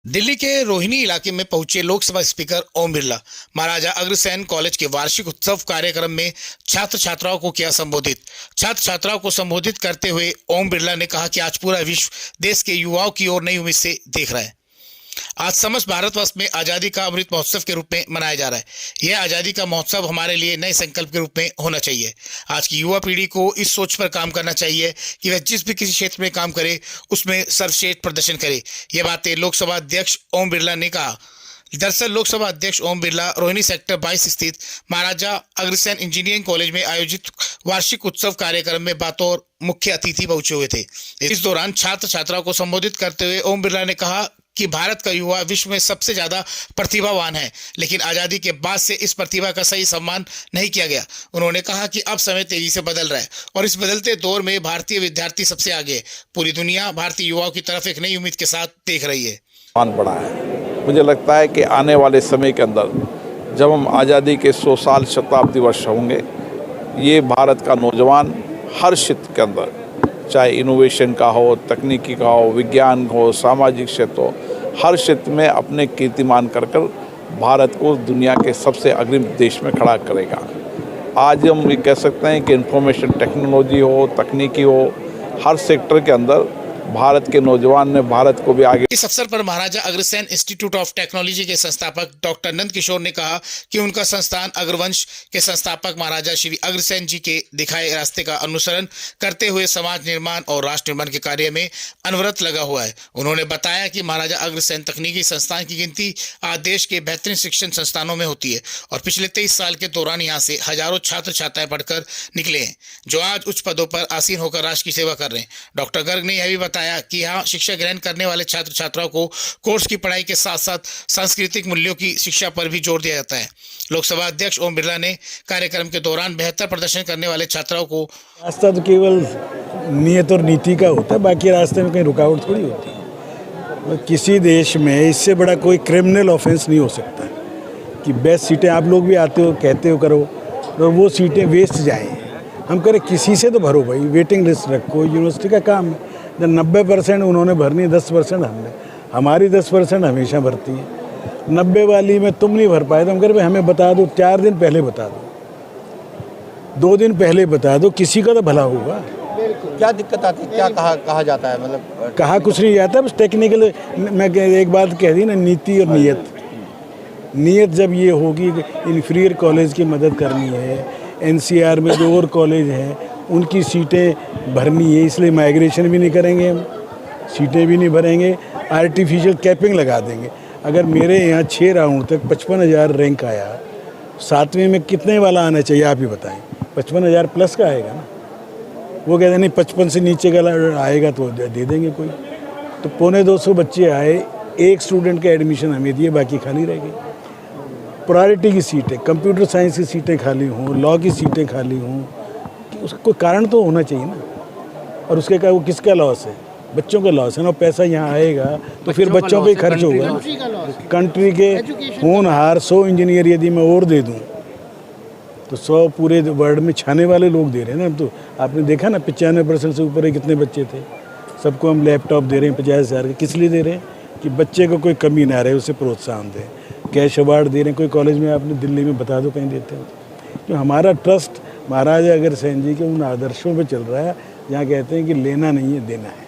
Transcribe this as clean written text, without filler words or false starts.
दिल्ली के रोहिणी इलाके में पहुंचे लोकसभा स्पीकर ओम बिरला महाराजा अग्रसेन कॉलेज के वार्षिक उत्सव कार्यक्रम में छात्र छात्राओं को किया संबोधित। छात्र छात्राओं को संबोधित करते हुए ओम बिरला ने कहा कि आज पूरा विश्व देश के युवाओं की ओर नई उम्मीद से देख रहा है। आज समस्त भारतवर्ष में आजादी का अमृत महोत्सव के रूप में मनाया जा रहा है। यह आजादी का महोत्सव हमारे लिए नए संकल्प के रूप में होना चाहिए। आज की युवा पीढ़ी को इस सोच पर काम करना चाहिए कि वह जिस भी किसी क्षेत्र में काम करे उसमें सर्वश्रेष्ठ प्रदर्शन करे। ये बातें लोकसभा अध्यक्ष ओम बिरला ने कहा। दरअसल लोकसभा अध्यक्ष ओम बिरला रोहिणी सेक्टर 22 स्थित महाराजा अग्रसेन इंजीनियरिंग कॉलेज में आयोजित वार्षिक उत्सव कार्यक्रम में बतौर मुख्य अतिथि पहुंचे हुए थे। इस दौरान छात्र छात्राओं को संबोधित करते हुए ओम बिरला ने कहा कि भारत का युवा विश्व में सबसे ज्यादा प्रतिभावान है, लेकिन आजादी के बाद से इस प्रतिभा का सही सम्मान नहीं किया गया। उन्होंने कहा कि अब समय तेजी से बदल रहा है और इस बदलते दौर में भारतीय विद्यार्थी सबसे आगे है। पूरी दुनिया भारतीय युवाओं की तरफ एक नई उम्मीद के साथ देख रही है। बढ़ा है। मुझे लगता है कि आने वाले समय के अंदर जब हम आज़ादी के 100 साल शताब्दी वर्ष होंगे, ये भारत का नौजवान हर क्षेत्र के अंदर, चाहे इनोवेशन का हो, तकनीकी का हो, विज्ञान हो, सामाजिक क्षेत्र हो, हर क्षेत्र में अपने कीर्तिमान कर भारत को दुनिया के सबसे अग्रिम देश में खड़ा करेगा। आज हम ये कह सकते हैं कि इंफॉर्मेशन टेक्नोलॉजी हो, तकनीकी हो, हर सेक्टर के अंदर भारत के नौजवान ने भारत को भी आगे। इस अवसर पर Maharaja Agrasen institute of technology के संस्थापक डॉक्टर नंद किशोर ने कहा कि उनका संस्थान अग्रवंश के संस्थापक महाराजा श्री अग्रसेन जी के दिखाए रास्ते का अनुसरण करते हुए समाज निर्माण और राष्ट्र निर्माण के कार्य में अनवरत लगा हुआ है। उन्होंने बताया कि महाराजा अग्रसेन तकनीकी संस्थान की गिनती आज देश के बेहतरीन शिक्षण संस्थानों में होती है और पिछले 23 साल के दौरान यहाँ से हजारों छात्र छात्राएं पढ़कर निकले हैं, जो आज उच्च पदों पर आसीन होकर राष्ट्र की सेवा कर रहे हैं। डॉक्टर गर्ग ने यह भी बताया कि यहाँ शिक्षा ग्रहण करने वाले छात्र छात्राओं को कोर्स की पढ़ाई के साथ साथ सांस्कृतिक मूल्यों की शिक्षा पर भी जोर दिया जाता है। लोकसभा अध्यक्ष ओम बिरला ने कार्यक्रम के दौरान बेहतर प्रदर्शन करने वाले छात्राओं को रास्ता तो केवल नियत और नीति का होता है, बाकी रास्ते में कहीं रुकावट थोड़ी होती है। किसी देश में इससे बड़ा कोई क्रिमिनल ऑफेंस नहीं हो सकता कि बेस्ट सीटें आप लोग भी आते हो, कहते हो करो, और वो सीटें वेस्ट जाएँ। हम करें किसी से तो भरो भाई, वेटिंग लिस्ट रखो, यूनिवर्सिटी का काम है। जब 90% उन्होंने भरनी, 10% हमने, हमारी 10% हमेशा भरती है। 90 वाली में तुम नहीं भर पाए तो हम कह रहे हमें बता दो, 4 दिन पहले बता दो, 2 दिन पहले बता दो, किसी का तो भला होगा। क्या दिक्कत आती है, क्या कहा जाता है? मतलब कहा कुछ नहीं जाता, बस टेक्निकल। मैं एक बात कह दी ना, नीति और नियत। नियत जब ये होगी कि इन्फीरियर कॉलेज की मदद करनी है, NCR में जो और कॉलेज हैं उनकी सीटें भरनी है, इसलिए माइग्रेशन भी नहीं करेंगे, हम सीटें भी नहीं भरेंगे, आर्टिफिशियल कैपिंग लगा देंगे। अगर मेरे यहाँ 6 राउंड तक 55,000 रैंक आया, 7वें में कितने वाला आना चाहिए आप ही बताएं? 55,000 प्लस का आएगा ना। वो कहते नहीं 55 से नीचे का आएगा तो दे देंगे कोई। तो 250 बच्चे आए, एक स्टूडेंट का एडमिशन हमें दिए, बाकी खाली रह गई। प्रायोरिटी की सीटें, कंप्यूटर साइंस की सीटें खाली हों, लॉ की सीटें खाली हों, उसका कोई कारण तो होना चाहिए ना। और उसके क्या, वो किसका लॉस है? बच्चों का लॉस है ना। पैसा यहाँ आएगा तो फिर बच्चों पे खर्च होगा। कंट्री के होनहार 100 इंजीनियर यदि मैं और दे दूँ तो 100 पूरे वर्ल्ड में छाने वाले लोग दे रहे हैं ना। तो आपने देखा ना 95% से ऊपर कितने बच्चे थे। सबको हम लैपटॉप दे रहे हैं 50,000 के। किस लिए दे रहे हैं? कि बच्चे को कोई कमी ना रहे, उसे प्रोत्साहन दें। कैश अवार्ड दे रहे हैं, कोई कॉलेज में आपने दिल्ली में बता दो कहीं देते हो। तो हमारा ट्रस्ट महाराजा अग्रसेन जी के उन आदर्शों पे चल रहा है, जहाँ कहते हैं कि लेना नहीं है, देना है।